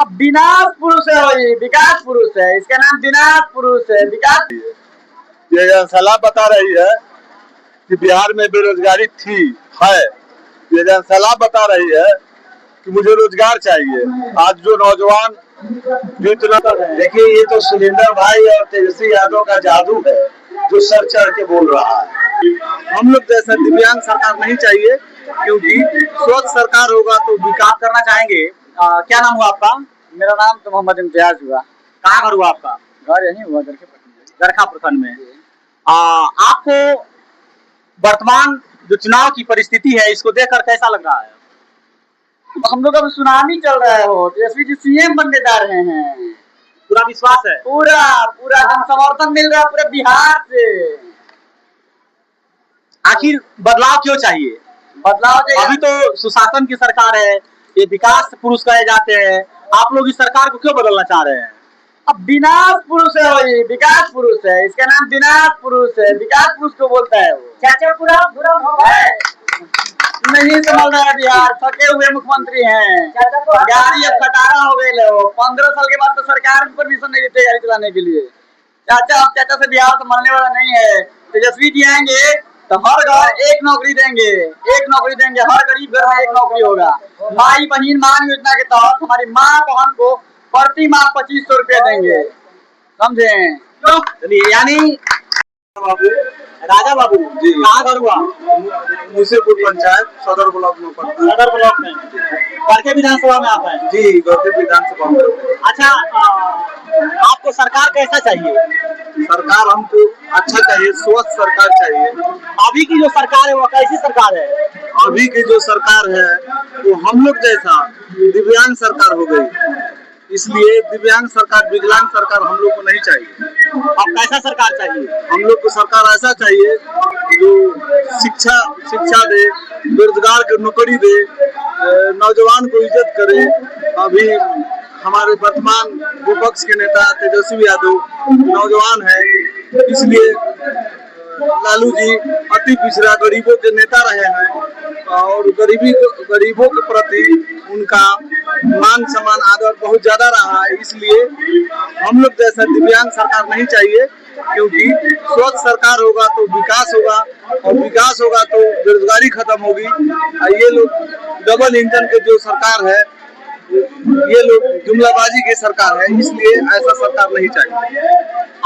अब विनाश पुरुष है, वही विकास पुरुष है। इसका नाम विनाश पुरुष है, विकास। ये सलाह बता रही है कि बिहार में बेरोजगारी थी, है। ये सलाह बता रही है कि मुझे रोजगार चाहिए। आज जो नौजवान जो इतना, देखिए ये तो सुरेंद्र भाई और तेजस्वी यादव का जादू है जो सर चढ़ के बोल रहा है। हम लोग जैसा दिव्यांग सरकार नहीं चाहिए, क्योंकि स्वच्छ सरकार होगा तो विकास करना चाहेंगे। क्या नाम हुआ आपका? मेरा नाम तो मोहम्मद इम्तियाज हुआ। कहाँ घर हुआ आपका? घर यही हुआ, गरखा प्रखंड में। आपको वर्तमान जो चुनाव की परिस्थिति है इसको देखकर कैसा लग रहा है? हम लोग अब सुनामी चल रहा है, हो तेजस्वी जी सीएम बनने जा रहे हैं। पूरा विश्वास है? पूरा पूरा समर्थन मिल रहा है पूरे बिहार से। आखिर बदलाव क्यों चाहिए? बदलाव अभी तो सुशासन की सरकार है, ये विकास पुरुष कहे जाते हैं। आप लोग इस सरकार को क्यों बदलना चाह रहे हैं? अब विनाश पुरुष है, वही विकास पुरुष है। इसका नाम विनाश पुरुष है, विकास पुरुष को बोलता है वो। चाचा पूरा नहीं संभल रहा है बिहार, थके हुए मुख्यमंत्री हैं। गाड़ी अब खटारा हो गए लो। 15 साल के बाद तो सरकार भी परमिशन नहीं देती गाड़ी चलाने के लिए। चाचा अब चाचा से बिहार तो मरने वाला नहीं है। तेजस्वी जी आएंगे तो हर घर एक नौकरी देंगे, एक नौकरी देंगे। हर गरीब घर में एक नौकरी होगा। माई बहन मान योजना के तहत हमारी माँ बहन को प्रति माह 2500 रुपया देंगे, समझे? चलिए, यानी राजा बाबू जी कहाँ घर हुआ? मुसेपुर पंचायत सदर ब्लॉक में पड़ता है। सदर ब्लॉक में गरखे विधानसभा में आता है जी, गरखे विधानसभा में। अच्छा, आपको सरकार कैसा चाहिए? सरकार हमको अच्छा चाहिए, स्वच्छ सरकार चाहिए। अभी की जो सरकार है वो कैसी सरकार है? अभी की जो सरकार है वो हम लोग जैसा दिव्यांग सरकार हो गई, इसलिए दिव्यांग सरकार, विकलांग सरकार हम लोग को नहीं चाहिए। अब कैसा सरकार चाहिए? हम लोग को सरकार ऐसा चाहिए जो शिक्षा दे, बेरोजगार को नौकरी दे, नौजवान को इज्जत करे। अभी हमारे वर्तमान विपक्ष के नेता तेजस्वी यादव नौजवान है, इसलिए लालू जी अति पिछड़ा गरीबों के नेता रहे हैं और गरीबों के प्रति उनका मान सम्मान आदर बहुत ज्यादा रहा है। इसलिए हम लोग जैसा दिव्यांग सरकार नहीं चाहिए, क्योंकि स्वच्छ सरकार होगा तो विकास होगा और विकास होगा तो बेरोजगारी खत्म होगी। ये लोग डबल इंजन के जो सरकार है, ये लोग जुमलाबाजी की सरकार है, इसलिए ऐसा सरकार नहीं चाहिए।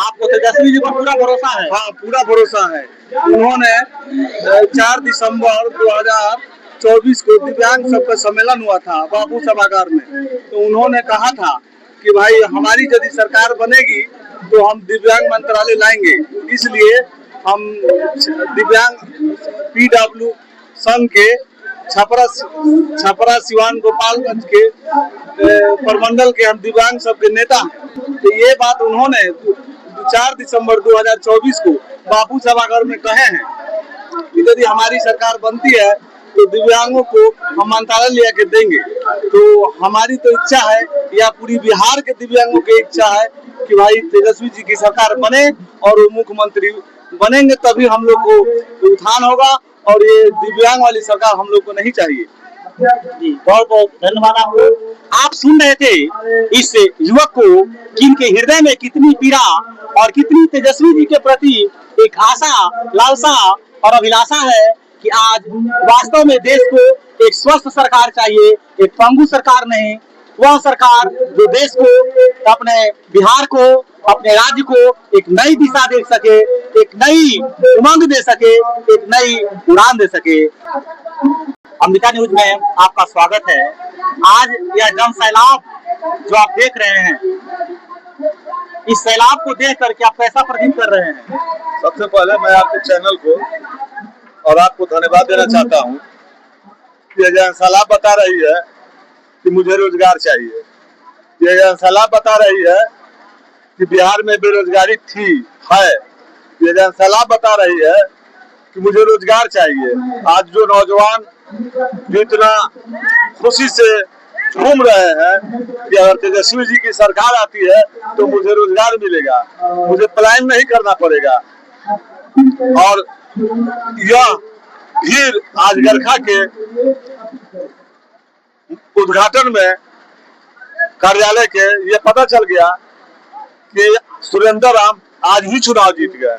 आपको तेजस्वी जी पर पूरा भरोसा है? हाँ, पूरा भरोसा है। उन्होंने 4 दिसंबर 2024 को दिव्यांग सबका सम्मेलन हुआ था बापू सभागार में, तो उन्होंने कहा था कि भाई हमारी यदि सरकार बनेगी तो हम दिव्यांग मंत्रालय लाएंगे। इसलिए हम दिव्यांग PW संघ के छपरा सिवान गोपालगंज के प्रमंडल के हम दिव्यांग सब के नेता हैं। तो ये बात उन्होंने 4 दिसंबर 2024 को बापू सभागार में कहे हैं कि यदि हमारी सरकार बनती है तो दिव्यांगों को हम मंत्रालय लिया के देंगे। तो हमारी तो इच्छा है, या पूरी बिहार के दिव्यांगों की इच्छा है कि भाई तेजस्वी जी की सरकार बने और वो मुख्यमंत्री बनेंगे, तभी हम लोग को उत्थान होगा। और ये दिव्यांग वाली सरकार हम लोग को नहीं चाहिए। जी, बहुत बहुत धन्यवाद आपको। आप सुन रहे थे इस युवक को कि इनके हृदय में कितनी पीड़ा और कितनी तेजस्वी जी के प्रति एक आशा, लालसा और अभिलाषा है कि आज वास्तव में देश को एक स्वस्थ सरकार चाहिए, एक पंगु सरकार नहीं। वह सरकार जो देश को, अपने बिहार को, अपने राज्य को एक नई दिशा दे सके, एक नई उमंग दे सके, एक नई उड़ान दे सके। अमृता न्यूज में आपका स्वागत है। आज यह जन सैलाब जो आप देख रहे हैं, इस सैलाब को देख करके आप कैसा प्रतीत कर रहे हैं? सबसे पहले मैं आपके चैनल को और आपको धन्यवाद देना चाहता हूँ कि यह सलाह बता रही है कि मुझे रोजगार चाहिए। यह सलाह बता रही है कि बिहार में बेरोजगारी थी, है। यह सलाह बता रही है कि मुझे रोजगार चाहिए। आज जो नौजवान जो इतना खुशी से झूम रहे हैं कि अगर तेजस्वी जी की सरकार आती है तो मुझे रोजगार मिलेगा, मुझे पलायन नहीं करना पड़ेगा। और यह भीड़ आज गरखा के उद्घाटन में कार्यालय के ये पता चल गया कि सुरेंद्र राम आज ही चुनाव जीत गए।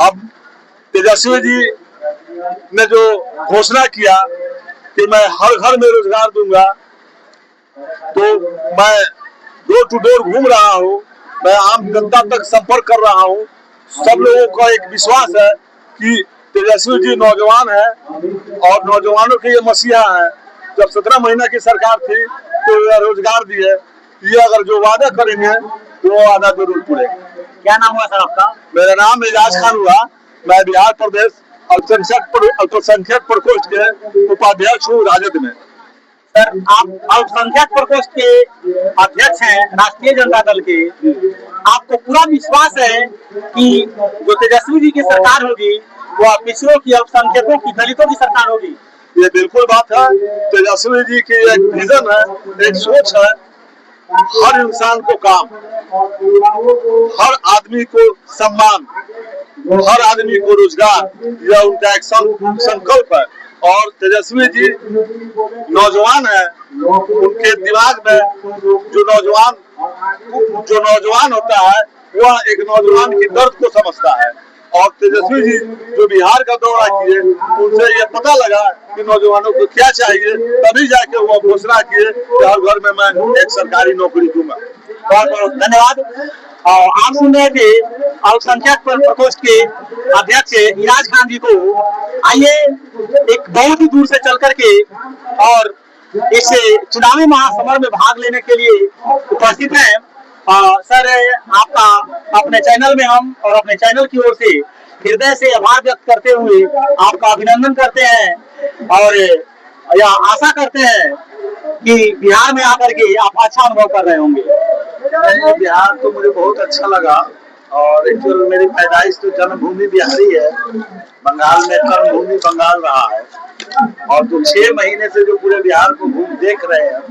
अब तेजस्वी जी ने जो घोषणा किया कि मैं हर घर में रोजगार दूंगा, तो मैं डोर टू डोर घूम रहा हूँ, मैं आम जनता तक संपर्क कर रहा हूँ। सब लोगों का एक विश्वास है कि तेजस्वी जी नौजवान है और नौजवानों के ये मसीहा है। जब 17 महीना की सरकार थी तो ये रोजगार दिए, ये अगर जो वादा करेंगे तो वो वादा जरूर पूरेगा। क्या नाम हुआ सर आपका? मेरा नाम एजाज खान हुआ। मैं बिहार प्रदेश अल्पसंख्यक प्रकोष्ठ के उपाध्यक्ष हूँ राजद में। सर आप अल्पसंख्यक प्रकोष्ठ के अध्यक्ष हैं राष्ट्रीय जनता दल के। आपको पूरा विश्वास है कि जो तेजस्वी जी की सरकार होगी वह पिछड़ों की, अल्पसंख्यकों की, दलितों की सरकार होगी? ये बिल्कुल बात है। तेजस्वी जी की एक विजन है, एक सोच है, हर इंसान को काम, हर आदमी को सम्मान, हर आदमी को रोजगार, यह उनका एक संकल्प है। और तेजस्वी जी नौजवान है, उनके दिमाग में जो नौजवान होता है वह एक नौजवान की दर्द को समझता है। और तेजस्वी जी जो बिहार का दौरा किए, उनसे ये पता लगा कि नौजवानों को क्या चाहिए, तभी जाके वो घोषणा किए कि हर घर में मैं एक सरकारी नौकरी दूंगा। बहुत बहुत धन्यवाद। और आप सुन रहे थे अल्पसंख्यक प्रकोष्ठ के अध्यक्ष इराज खान जी को। आइए एक बहुत ही दूर से चल करके और इस चुनावी महासमर में भाग लेने के लिए उपस्थित हैं। सर आपका अपने चैनल में हम और अपने चैनल की ओर से हृदय से आभार व्यक्त करते हुए आपका अभिनंदन करते हैं और यह आशा करते हैं कि बिहार में आकर के आप अच्छा अनुभव कर रहे होंगे। बिहार तो मुझे बहुत अच्छा लगा और एक्चुअल मेरी पैदाइश तो जन्मभूमि बिहारी है। बंगाल में कर्मभूमि बंगाल रहा है और जो 6 महीने से जो पूरे बिहार को घूम देख रहे हैं,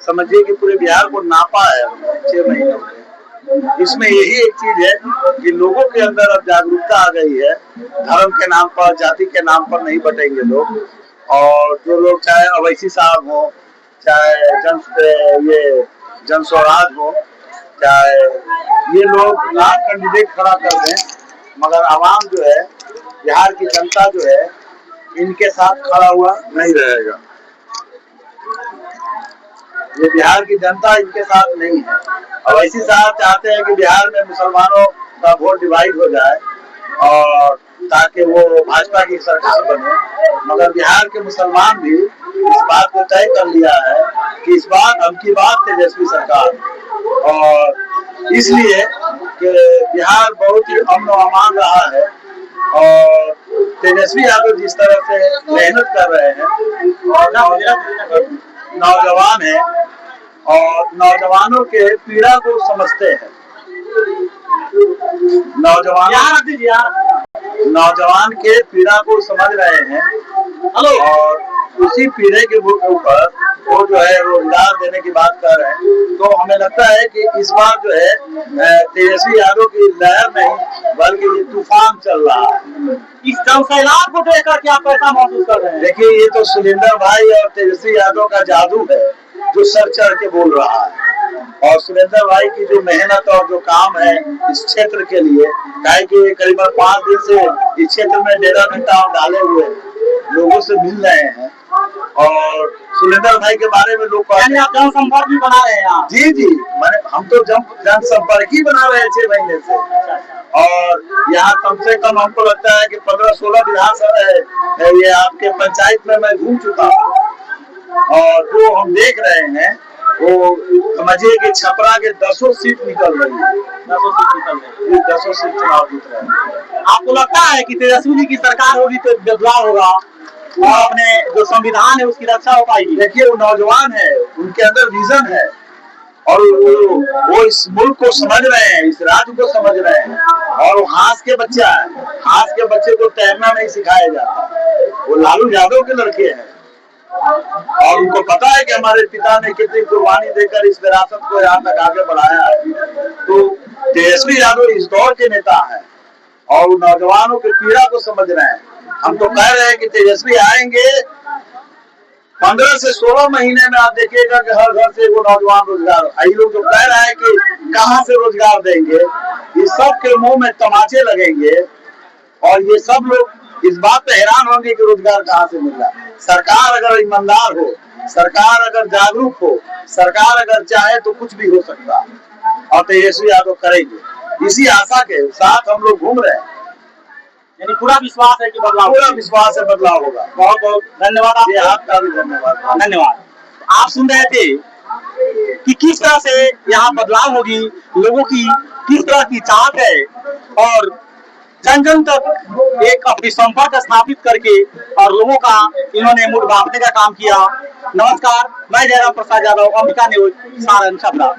समझिए कि पूरे बिहार को नापा है 6 महीनों में। इसमें यही एक चीज है कि लोगों के अंदर अब जागरूकता आ गई है। धर्म के नाम पर, जाति के नाम पर नहीं बटेंगे लोग। और जो लोग चाहे अवैसी साहब हो, चाहे ये जन स्वराज हो, चाहे ये लोग लाख कैंडिडेट खड़ा कर दें, मगर आवाम जो है, बिहार की जनता जो है, इनके साथ खड़ा हुआ नहीं रहेगा। ये बिहार की जनता इनके साथ नहीं है। अवैसी साहब चाहते हैं कि बिहार में मुसलमानों का वोट डिवाइड हो जाए और ताकि वो भाजपा की सरकार बने, मगर बिहार के मुसलमान भी इस बात को तय कर लिया है कि इस बार अब की बात तेजस्वी सरकार। और इसलिए कि बिहार बहुत ही अमन और अमान रहा है और तेजस्वी यादव जिस तरह से मेहनत कर रहे हैं और नौजवान है और नौजवानों के पीड़ा को समझते हैं। नौजवान के पीड़ा को समझ रहे हैं और उसी पीड़े के ऊपर वो जो है रोजगार देने की बात कर रहे हैं। तो हमें लगता है कि इस बार जो है तेजस्वी यादव की लहर नहीं बल्कि ये तूफान चल रहा है। इस सैलाब को देखकर क्या कैसा महसूस कर रहे हैं? देखिए, ये तो सुरेंद्र भाई और तेजस्वी यादव का जादू है जो सर चढ़ के बोल रहा है। और सुरेंद्र भाई की जो मेहनत और जो काम है इस क्षेत्र के लिए, काहे कि करीबन 5 दिन से इस क्षेत्र में डेरा घंटा डाले हुए लोगों से मिल रहे हैं और सुरेंद्र भाई के बारे में लोग आप जनसंपर्क भी बना रहे हैं? जी जी, मैंने हम तो जनसंपर्क ही बना रहे हैं 6 महीने से। और यहाँ कम से कम हमको लगता है कि 15-16 विधानसभा है, ये आपके पंचायत में मैं घूम चुका हूँ और जो हम देख रहे हैं वो समझिए कि छपरा के 10 सीट निकल रही है। 10 सीट चुनाव जीत रहे हैं। आपको लगता है कि तेजस्वी जी की सरकार होगी तो बदलाव होगा और अपने जो संविधान है उसकी रक्षा हो पाएगी? देखिए, वो नौजवान है, उनके अंदर विजन है और वो इस मुल्क को समझ रहे हैं, इस राज्य को समझ रहे हैं। और वो हास के बच्चा है, हास के बच्चे को तैरना नहीं सिखाया जाता। वो लालू यादव के लड़के हैं और उनको पता है कि हमारे पिता ने कितनी कुर्बानी देकर इस विरासत को यहाँ तक आगे बढ़ाया है। तो तेजस्वी यादव इस दौर के नेता है और नौजवानों की पीड़ा को समझ रहे हैं। हम तो कह रहे हैं कि तेजस्वी आएंगे 15 से 16 महीने में आप देखिएगा कि हर घर से वो नौजवान रोजगार, ये लोग जो कह रहा है कि कहाँ से रोजगार देंगे, ये सब के मुंह में तमाचे लगेंगे और ये सब लोग इस बात पे हैरान होंगे कि रोजगार कहाँ से मिल रहा है। सरकार अगर ईमानदार हो, सरकार अगर जागरूक हो, सरकार अगर चाहे तो कुछ भी हो सकता है और तेजस्वी यादव करेंगे। इसी आशा के साथ हम लोग घूम रहे हैं। यानी पूरा विश्वास है कि बदलाव, पूरा विश्वास है बदलाव होगा। बहुत बहुत धन्यवाद ये आपका भी धन्यवाद। धन्यवाद। आप सुन रहे थे कि किस तरह से यहाँ बदलाव होगी, लोगों की किस तरह की चाहत है और जन जन तक एक अपनी संपर्क स्थापित करके और लोगों का इन्होंने मूड बांटने का काम किया। नमस्कार, मैं जयराम प्रसाद यादव, अंबिका न्यूज, सारण, छपरा।